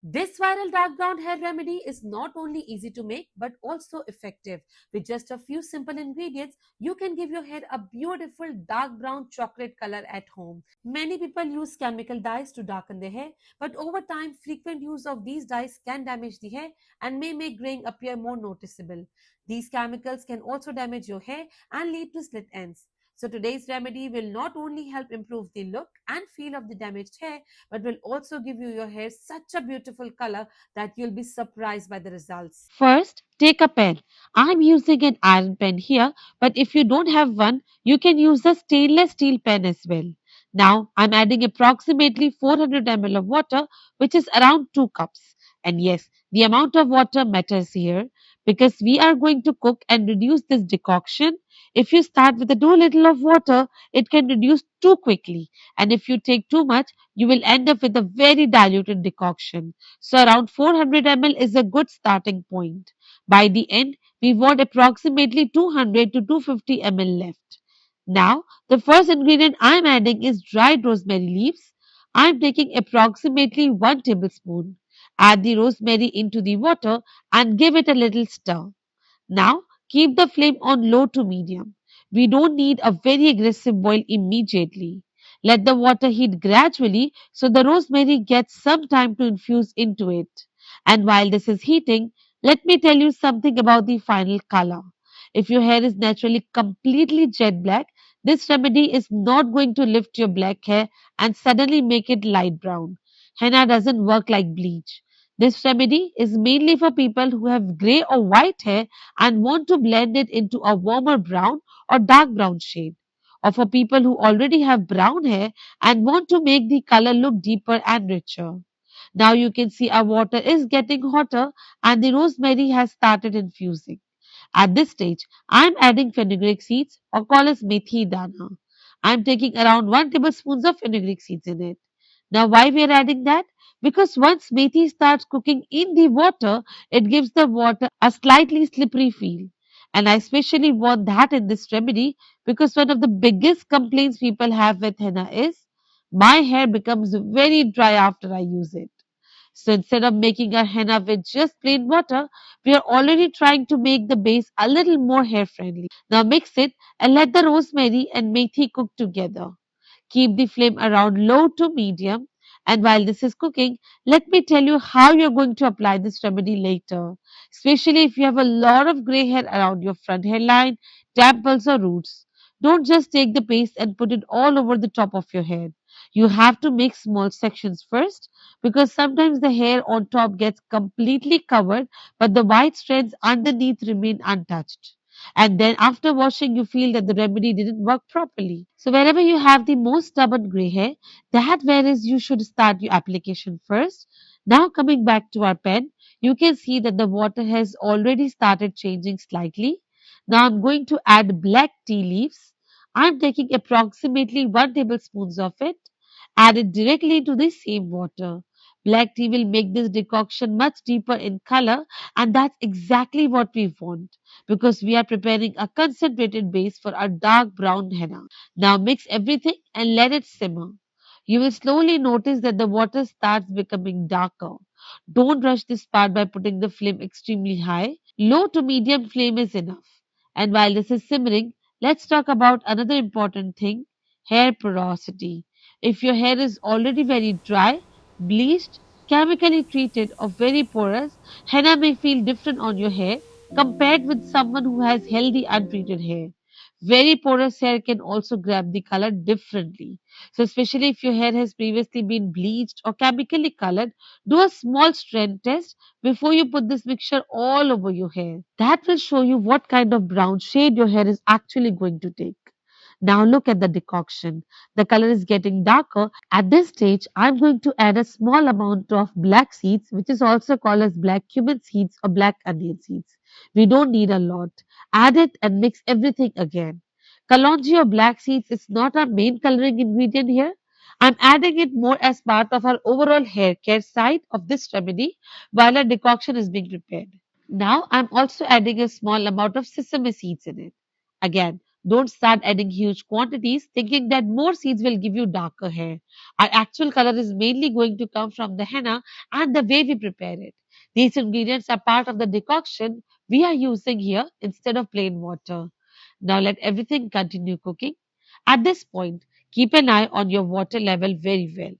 This viral dark brown hair remedy is not only easy to make but also effective. With just a few simple ingredients, you can give your hair a beautiful dark brown chocolate color at home. Many people use chemical dyes to darken their hair, but over time, frequent use of these dyes can damage the hair and may make graying appear more noticeable. These chemicals can also damage your hair and lead to split ends. So today's remedy will not only help improve the look and feel of the damaged hair, but will also give you your hair such a beautiful color that you'll be surprised by the results. First, take a pen. I'm using an iron pen here, but if you don't have one, you can use a stainless steel pen as well. Now, I'm adding approximately 400 ml of water, which is around 2 cups. And yes, the amount of water matters here because we are going to cook and reduce this decoction. If you start with a too little of water, it can reduce too quickly. And if you take too much, you will end up with a very diluted decoction. So around 400 ml is a good starting point. By the end, we want approximately 200 to 250 ml left. Now, the first ingredient I am adding is dried rosemary leaves. I am taking approximately 1 tablespoon. Add the rosemary into the water and give it a little stir. Now, keep the flame on low to medium. We don't need a very aggressive boil immediately. Let the water heat gradually so the rosemary gets some time to infuse into it. And while this is heating, let me tell you something about the final color. If your hair is naturally completely jet black, this remedy is not going to lift your black hair and suddenly make it light brown. Henna doesn't work like bleach. This remedy is mainly for people who have gray or white hair and want to blend it into a warmer brown or dark brown shade, or for people who already have brown hair and want to make the color look deeper and richer. Now you can see our water is getting hotter and the rosemary has started infusing. At this stage, I'm adding fenugreek seeds or called as methi dana. I'm taking around 1 tablespoon of fenugreek seeds in it. Now why we are adding that? Because once methi starts cooking in the water, it gives the water a slightly slippery feel. And I especially want that in this remedy because one of the biggest complaints people have with henna is my hair becomes very dry after I use it. So instead of making a henna with just plain water, we are already trying to make the base a little more hair friendly. Now mix it and let the rosemary and methi cook together. Keep the flame around low to medium. And while this is cooking, let me tell you how you're going to apply this remedy later, especially if you have a lot of gray hair around your front hairline, temples, or roots. Don't just take the paste and put it all over the top of your head. You have to make small sections first because sometimes the hair on top gets completely covered, but the white strands underneath remain untouched. And then after washing, you feel that the remedy didn't work properly. So wherever you have the most stubborn gray hair, that where is you should start your application first. Now coming back to our pen, you can see that the water has already started changing slightly. Now I'm going to add black tea leaves. I'm taking approximately 1 tablespoon of it. Add it directly into the same water. Black tea will make this decoction much deeper in color, and that's exactly what we want because we are preparing a concentrated base for our dark brown henna. Now mix everything and let it simmer. You will slowly notice that the water starts becoming darker. Don't rush this part by putting the flame extremely high. Low to medium flame is enough. And while this is simmering, let's talk about another important thing, hair porosity. If your hair is already very dry, bleached, chemically treated, or very porous, henna may feel different on your hair compared with someone who has healthy untreated hair. Very porous hair can also grab the color differently. So, especially if your hair has previously been bleached or chemically colored, do a small strength test before you put this mixture all over your hair. That will show you what kind of brown shade your hair is actually going to take. Now look at the decoction. The color is getting darker. At this stage, I'm going to add a small amount of black seeds, which is also called as black cumin seeds or black onion seeds. We don't need a lot. Add it and mix everything again. Kalonji or black seeds is not our main coloring ingredient here. I'm adding it more as part of our overall hair care side of this remedy while our decoction is being prepared. Now I'm also adding a small amount of sesame seeds in it. Again, Don't start adding huge quantities thinking that more seeds will give you darker hair. Our actual color is mainly going to come from the henna and the way we prepare it. These ingredients are part of the decoction we are using here instead of plain water. Now let everything continue cooking. At this point, keep an eye on your water level very well.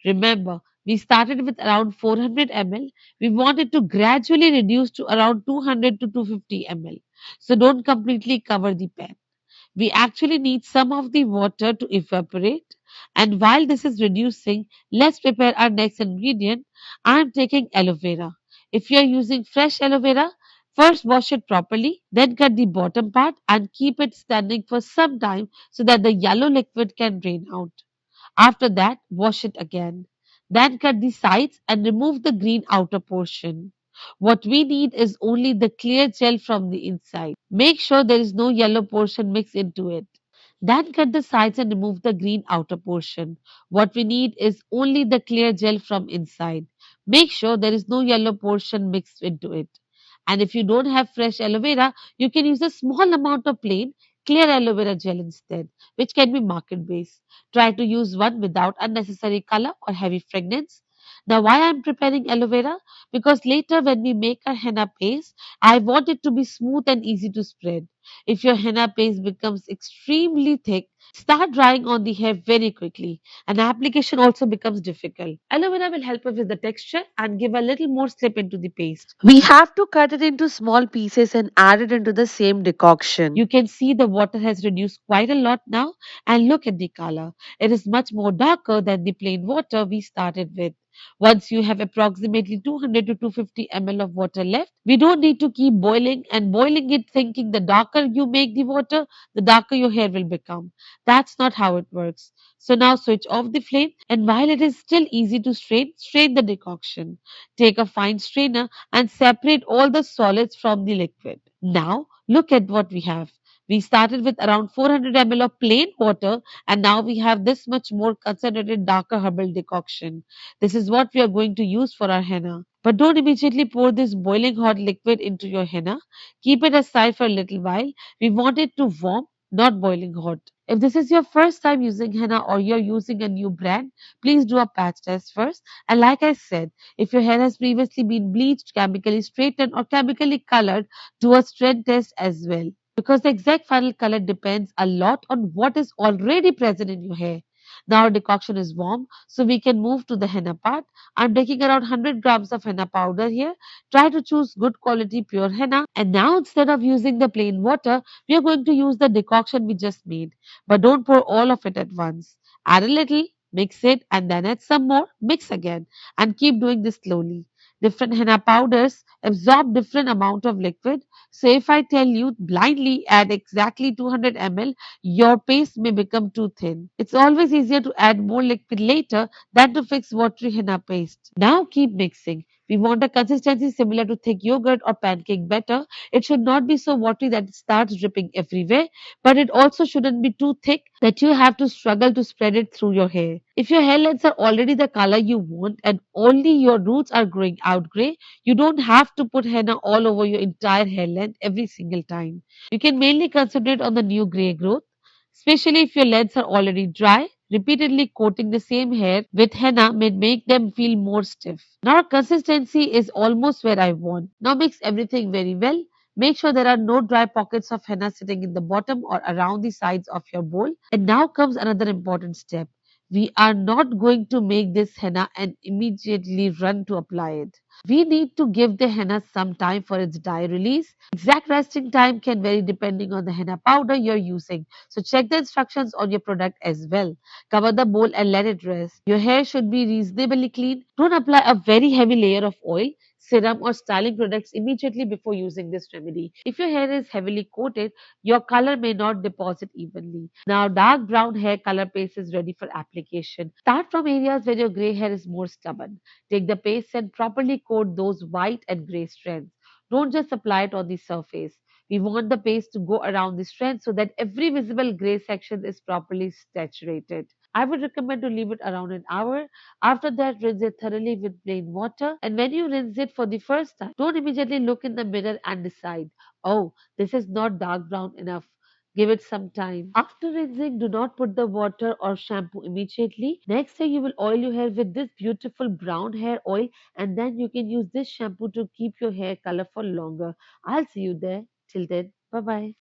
Remember, we started with around 400 ml. We want it to gradually reduce to around 200 to 250 ml. So don't completely cover the pan. We actually need some of the water to evaporate. And while this is reducing, let's prepare our next ingredient. I'm taking aloe vera. If you're using fresh aloe vera, first wash it properly, then cut the bottom part and keep it standing for some time so that the yellow liquid can drain out. After that, wash it again. Then cut the sides and remove the green outer portion. What we need is only the clear gel from the inside. Make sure there is no yellow portion mixed into it. Then cut the sides and remove the green outer portion. What we need is only the clear gel from inside. Make sure there is no yellow portion mixed into it. And if you don't have fresh aloe vera, you can use a small amount of plain clear aloe vera gel instead, which can be market based. Try to use one without unnecessary color or heavy fragrance. Now, why I'm preparing aloe vera? Because later when we make our henna paste, I want it to be smooth and easy to spread. If your henna paste becomes extremely thick, start drying on the hair very quickly, and application also becomes difficult. Aloe vera will help us with the texture and give a little more slip into the paste. We have to cut it into small pieces and add it into the same decoction. You can see the water has reduced quite a lot now, and look at the color. It is much more darker than the plain water we started with. Once you have approximately 200 to 250 ml of water left, we don't need to keep boiling and boiling it thinking the darker you make the water, the darker your hair will become. That's not how it works. So now switch off the flame, and while it is still easy to strain, strain the decoction. Take a fine strainer and separate all the solids from the liquid. Now look at what we have. We started with around 400 ml of plain water, and now we have this much more concentrated darker herbal decoction. This is what we are going to use for our henna. But don't immediately pour this boiling hot liquid into your henna. Keep it aside for a little while. We want it to warm, not boiling hot. If this is your first time using henna or you're using a new brand, please do a patch test first. And like I said, if your hair has previously been bleached, chemically straightened, or chemically colored, do a strength test as well. Because the exact final color depends a lot on what is already present in your hair. Now our decoction is warm, so we can move to the henna part. I'm taking around 100 grams of henna powder here. Try to choose good quality pure henna. And now instead of using the plain water, we are going to use the decoction we just made. But don't pour all of it at once. Add a little, mix it, and then add some more, mix again, and keep doing this slowly. Different henna powders absorb different amount of liquid. So if I tell you blindly add exactly 200 ml, your paste may become too thin. It's always easier to add more liquid later than to fix watery henna paste. Now keep mixing. We want a consistency similar to thick yogurt or pancake batter. It should not be so watery that it starts dripping everywhere, but it also shouldn't be too thick that you have to struggle to spread it through your hair. If your hair lengths are already the color you want and only your roots are growing out gray, you don't have to put henna all over your entire hair length every single time. You can mainly concentrate on the new gray growth, especially if your lengths are already dry. Repeatedly coating the same hair with henna may make them feel more stiff. Now consistency is almost where I want. Now mix everything very well. Make sure there are no dry pockets of henna sitting in the bottom or around the sides of your bowl. And now comes another important step. We are not going to make this henna and immediately run to apply it. We need to give the henna some time for its dye release. Exact resting time can vary depending on the henna powder you're using. So check the instructions on your product as well. Cover the bowl and let it rest. Your hair should be reasonably clean. Don't apply a very heavy layer of oil, serum, or styling products immediately before using this remedy. If your hair is heavily coated, your color may not deposit evenly. Now, dark brown hair color paste is ready for application. Start from areas where your gray hair is more stubborn. Take the paste and properly coat those white and gray strands. Don't just apply it on the surface. We want the paste to go around the strand so that every visible gray section is properly saturated. I would recommend to leave it around an hour. After that, rinse it thoroughly with plain water. And when you rinse it for the first time, don't immediately look in the mirror and decide, oh, this is not dark brown enough. Give it some time. After rinsing, do not put the water or shampoo immediately. Next thing, you will oil your hair with this beautiful brown hair oil, and then you can use this shampoo to keep your hair color for longer. I'll see you there. Till then, bye bye.